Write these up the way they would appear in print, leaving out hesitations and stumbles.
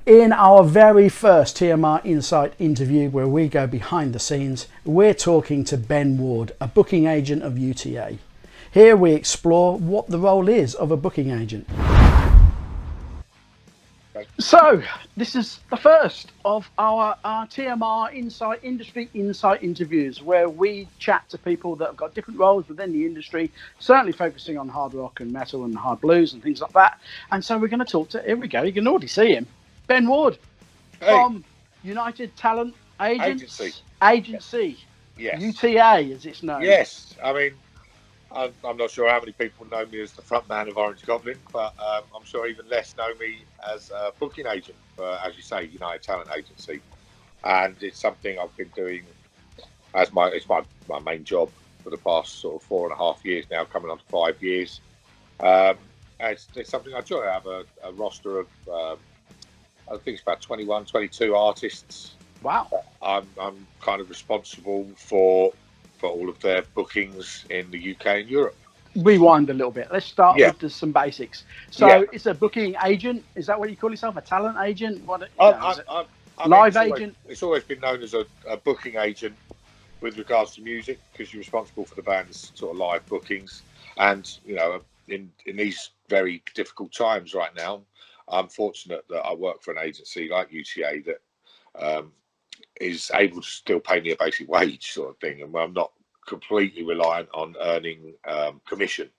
In our very first TMR Insight interview, where we go behind the scenes, we're talking to Ben Ward, a booking agent of UTA. Here we explore what the role is of a booking agent. So, this is the first of our TMR Industry Insight interviews, where we chat to people that have got different roles within the industry, certainly focusing on hard rock and metal and hard blues and things like that. And so we're going to talk to, here we go, you can already see him, Ben Ward from United Talent Agency. Yes. UTA, as it's known. Yes. I mean, I'm not sure how many people know me as the front man of Orange Goblin, but I'm sure even less know me as a booking agent for, as you say, United Talent Agency. And it's something I've been doing as my main job for the past sort of 4.5 years now, coming on to 5 years. It's something I enjoy. I have a roster of, I think it's about 21, 22 artists. Wow. I'm kind of responsible for all of their bookings in the UK and Europe. Rewind a little bit. Let's start with some basics. So it's a booking agent. Is that what you call yourself? A talent agent? Live agent? It's always been known as a booking agent with regards to music, because you're responsible for the band's sort of live bookings. And, you know, in these very difficult times right now, I'm fortunate that I work for an agency like UTA that is able to still pay me a basic wage sort of thing, and I'm not completely reliant on earning commission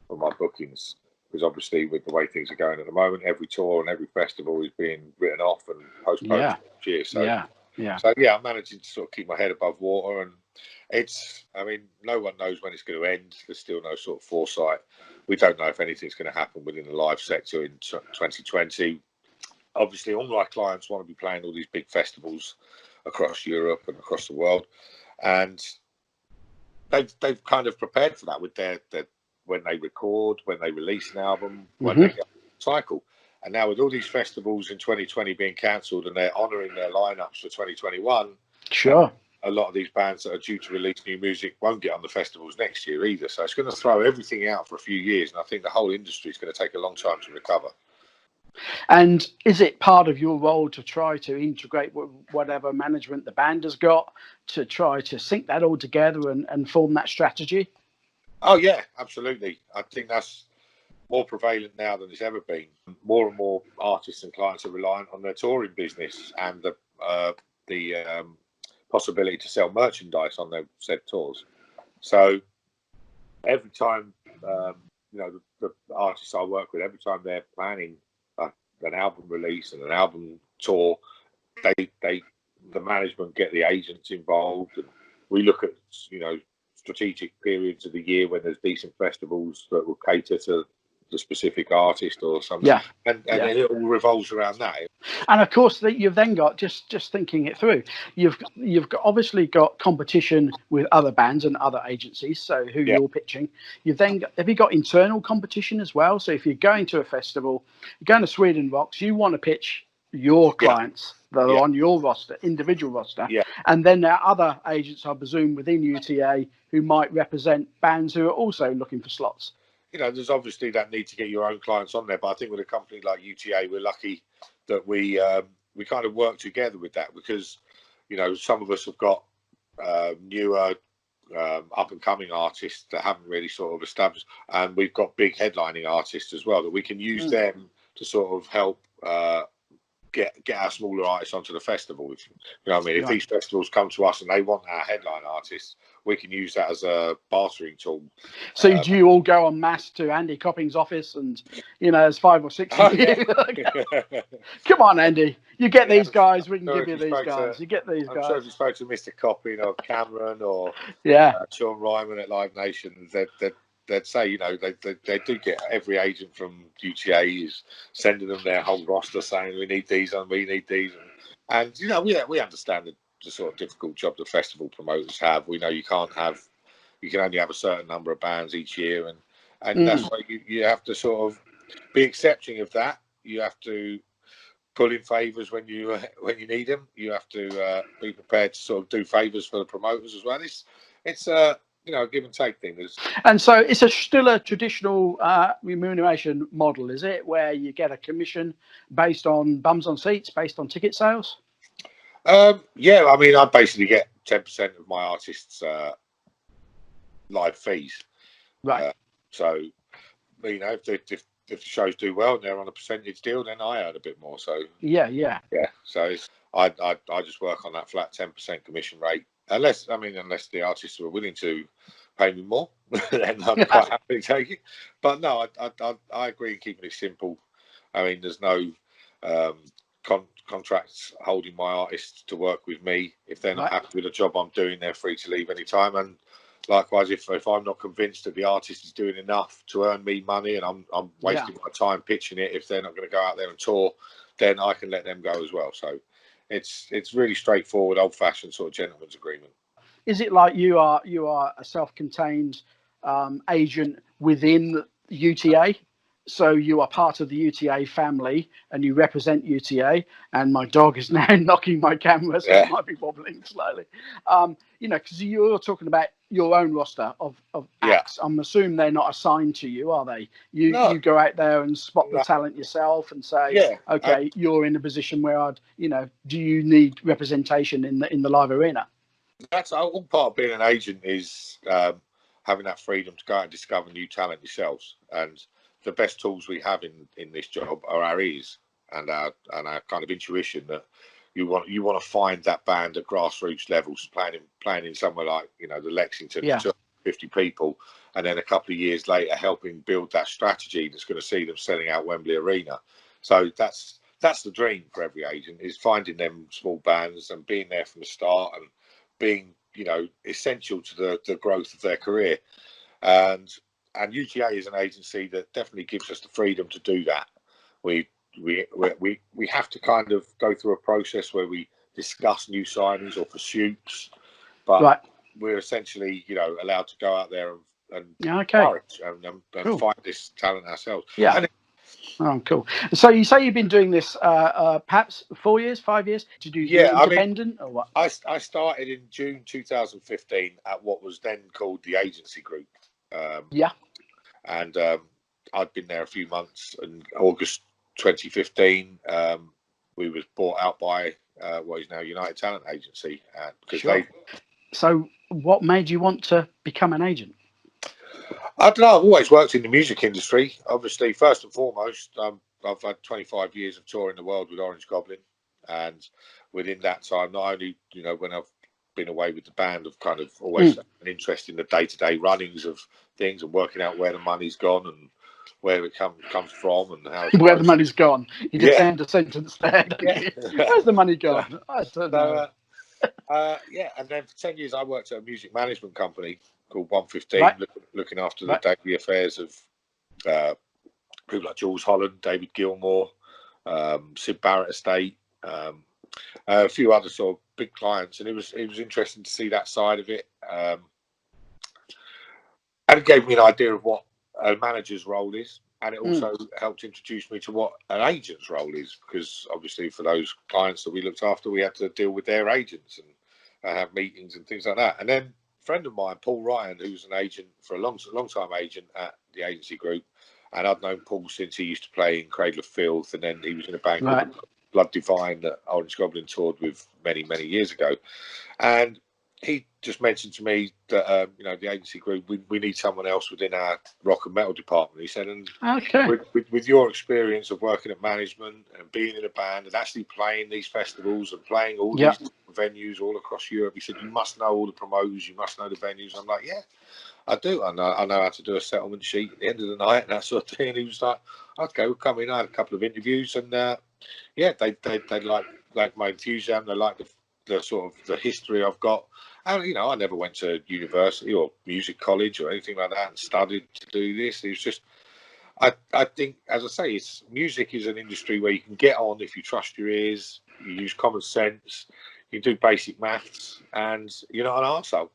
for my bookings, because obviously with the way things are going at the moment, every tour and every festival is being written off and postponed next year. So I'm managing to sort of keep my head above water, and it's, I mean, no one knows when it's going to end. There's still no sort of foresight. We don't know if anything's going to happen within the live sector in 2020. Obviously, all my clients want to be playing all these big festivals across Europe and across the world, and they've kind of prepared for that with their when they record, when they release an album, when they get a cycle. And now with all these festivals in 2020 being cancelled and they're honouring their lineups for 2021, a lot of these bands that are due to release new music won't get on the festivals next year either. So it's going to throw everything out for a few years, and I think the whole industry is going to take a long time to recover. And is it part of your role to try to integrate whatever management the band has got to try to sync that all together and form that strategy? Oh, yeah, absolutely. I think that's more prevalent now than it's ever been. More and more artists and clients are reliant on their touring business and the possibility to sell merchandise on their said tours. So every time, the artists I work with, every time they're planning an album release and an album tour, the management get the agents involved, and we look at, you know, strategic periods of the year when there's decent festivals that will cater to the specific artist or something, and it all revolves around that. And of course, you've then got, just thinking it through, you've obviously got competition with other bands and other agencies, so who you're pitching. Have you got internal competition as well? So if you're going to a festival, you're going to Sweden Rocks, you want to pitch your clients that are on your roster, individual roster, and then there are other agents, I presume, within UTA who might represent bands who are also looking for slots. You know, there's obviously that need to get your own clients on there, but I think with a company like UTA, we're lucky that we kind of work together with that, because, you know, some of us have got newer up and coming artists that haven't really sort of established, and we've got big headlining artists as well that we can use them to sort of help get our smaller artists onto the festival. You know what I mean? If these festivals come to us and they want our headline artists, we can use that as a bartering tool. So do you all go en masse to Andy Copping's office, and, you know, there's 5 or 6 of you? Come on, Andy, you get these guys, we can give you these guys. You get these guys. I'm sure if you spoke to Mr. Copping or Cameron or Sean Ryman at Live Nation, they'd say, you know, they do get every agent from UTA is sending them their whole roster saying we need these and we need these, and you know, we understand the sort of difficult job the festival promoters have. We know you can only have a certain number of bands each year, and that's why you have to sort of be accepting of that. You have to pull in favours when you need them. You have to be prepared to sort of do favours for the promoters as well. It's give and take thing. And so it's still a traditional remuneration model, is it, where you get a commission based on bums on seats, based on ticket sales? Yeah, I mean, I basically get 10% of my artists' live fees. Right. So, if the shows do well and they're on a percentage deal, then I earn a bit more. So yeah. So I just work on that flat 10% commission rate, unless the artists are willing to pay me more, then I'm quite happy to take it. But no, I agree in keeping it simple. I mean, there's no contracts holding my artists to work with me. If they're not happy with the job I'm doing, they're free to leave any time. And likewise, if I'm not convinced that the artist is doing enough to earn me money, and I'm wasting my time pitching it, if they're not going to go out there and tour, then I can let them go as well. So it's really straightforward, old-fashioned sort of gentleman's agreement. Is it like you are a self-contained agent within UTA? So you are part of the UTA family and you represent UTA. And my dog is now knocking my camera, so it might be wobbling slightly. Because you're talking about your own roster of acts. I'm assuming they're not assigned to you, are they? You go out there and spot the talent yourself and say, okay, you're in a position where do you need representation in the live arena? That's all part of being an agent, is having that freedom to go out and discover new talent yourselves. And the best tools we have in this job are our ears and our kind of intuition, that you want to find that band at grassroots levels, playing in somewhere like the Lexington, 250 people, and then a couple of years later helping build that strategy that's going to see them selling out Wembley Arena. So that's the dream for every agent, is finding them small bands and being there from the start and being essential to the growth of their career. And UTA is an agency that definitely gives us the freedom to do that. We have to kind of go through a process where we discuss new signings or pursuits, but we're essentially allowed to go out there and encourage and find this talent ourselves. Oh, cool. So you say you've been doing this perhaps 4 years, 5 years? Did you do it independent or what? I started in June 2015 at what was then called the Agency Group. And I'd been there a few months. In August 2015, we was bought out by what is now United Talent Agency. So what made you want to become an agent? I don't know. I've always worked in the music industry. Obviously, first and foremost, I've had 25 years of touring the world with Orange Goblin, and within that time, not only when I've been away with the band, I've kind of always had an interest in the day-to-day runnings of things and working out where the money's gone and where it comes from and how where the money's gone. You just end a sentence there, don't you? Where's the money gone? I don't know. And then for 10 years, I worked at a music management company called 115, looking after the daily affairs of people like Jules Holland, David Gilmour, Sid Barrett Estate, a few other sort of big clients, and it was interesting to see that side of it, and it gave me an idea of what a manager's role is, and it also helped introduce me to what an agent's role is, because obviously for those clients that we looked after, we had to deal with their agents and have meetings and things like that. And then a friend of mine, Paul Ryan, who's an agent for a long time agent at the Agency Group, and I'd known Paul since he used to play in Cradle of Filth, and then he was in a band called Blood Divine that Orange Goblin toured with many years ago. And he just mentioned to me that the Agency Group, we need someone else within our rock and metal department. He said, and with your experience of working at management and being in a band and actually playing these festivals and playing all these venues all across Europe, he said, you must know all the promoters, you must know the venues. I'm like, yeah, I do. I know how to do a settlement sheet at the end of the night and that sort of thing. And he was like, okay, we'll come in. I had a couple of interviews, and they like my enthusiasm. They like the sort of the history I've got. And I never went to university or music college or anything like that and studied to do this. It was just, I think, as I say, music is an industry where you can get on if you trust your ears, you use common sense, you do basic maths, and you're not an arsehole.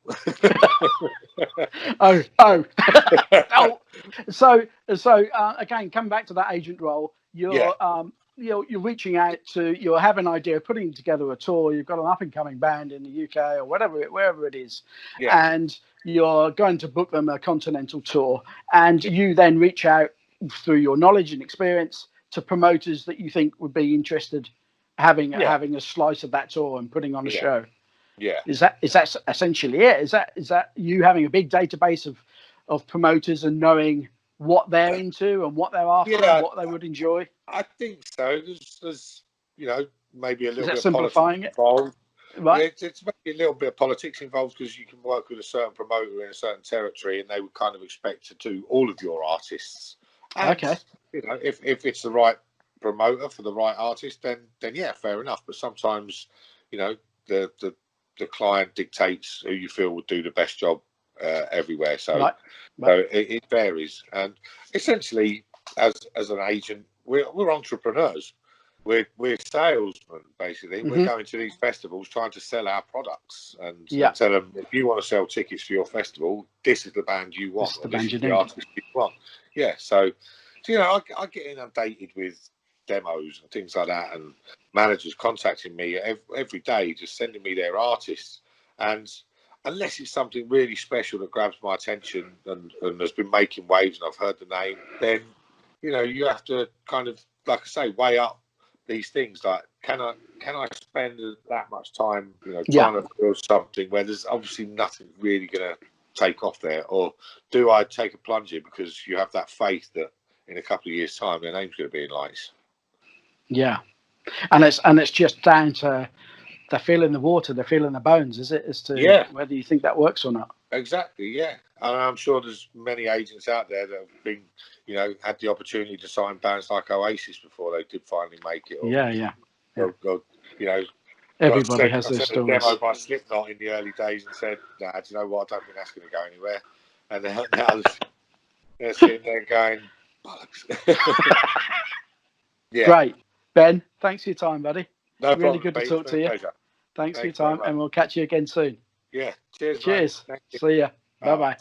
So again, coming back to that agent role, you're you're reaching out to, you have an idea of putting together a tour. You've got an up and coming band in the UK or wherever it is, and you're going to book them a continental tour, and you then reach out through your knowledge and experience to promoters that you think would be interested having a slice of that tour and putting on a show. Yeah. Is that essentially it? Is that you having a big database of promoters and knowing what they're into and what they're after and what they would enjoy? I think so. There's maybe a little bit of simplifying politics involved. Right. It's maybe a little bit of politics involved, because you can work with a certain promoter in a certain territory and they would kind of expect to do all of your artists. And, if it's the right promoter for the right artist, then yeah, fair enough. But sometimes, the client dictates who you feel would do the best job everywhere. So, so it varies. And essentially, as an agent, we're entrepreneurs. We're salesmen, basically. We're going to these festivals trying to sell our products and tell them, if you want to sell tickets for your festival, this is the band you want, this is the artist you want. Yeah, so I get inundated with demos and things like that, and managers contacting me every day, just sending me their artists. And unless it's something really special that grabs my attention and has been making waves and I've heard the name, then you have to kind of, like I say, weigh up these things. Like, can I spend that much time trying to build something where there's obviously nothing really going to take off there, or do I take a plunge in because you have that faith that in a couple of years' time their name's going to be in lights? Yeah, and it's just down to the feel in the water, the feel in the bones, is it, as to whether you think that works or not. Exactly, yeah. And I'm sure there's many agents out there that have been, had the opportunity to sign bands like Oasis before they did finally make it. Or, or everybody has those I sent a stories. demo by Slipknot in the early days and said, "Nah, do you know what? I don't think that's going to go anywhere." And now they're sitting there going, "Bollocks." Great, Ben. Thanks for your time, buddy. No really problem, good to mate. talk to you. Pleasure. Thanks for your time, and we'll catch you again soon. Yeah. Cheers. Cheers. Mate. See ya. Bye bye.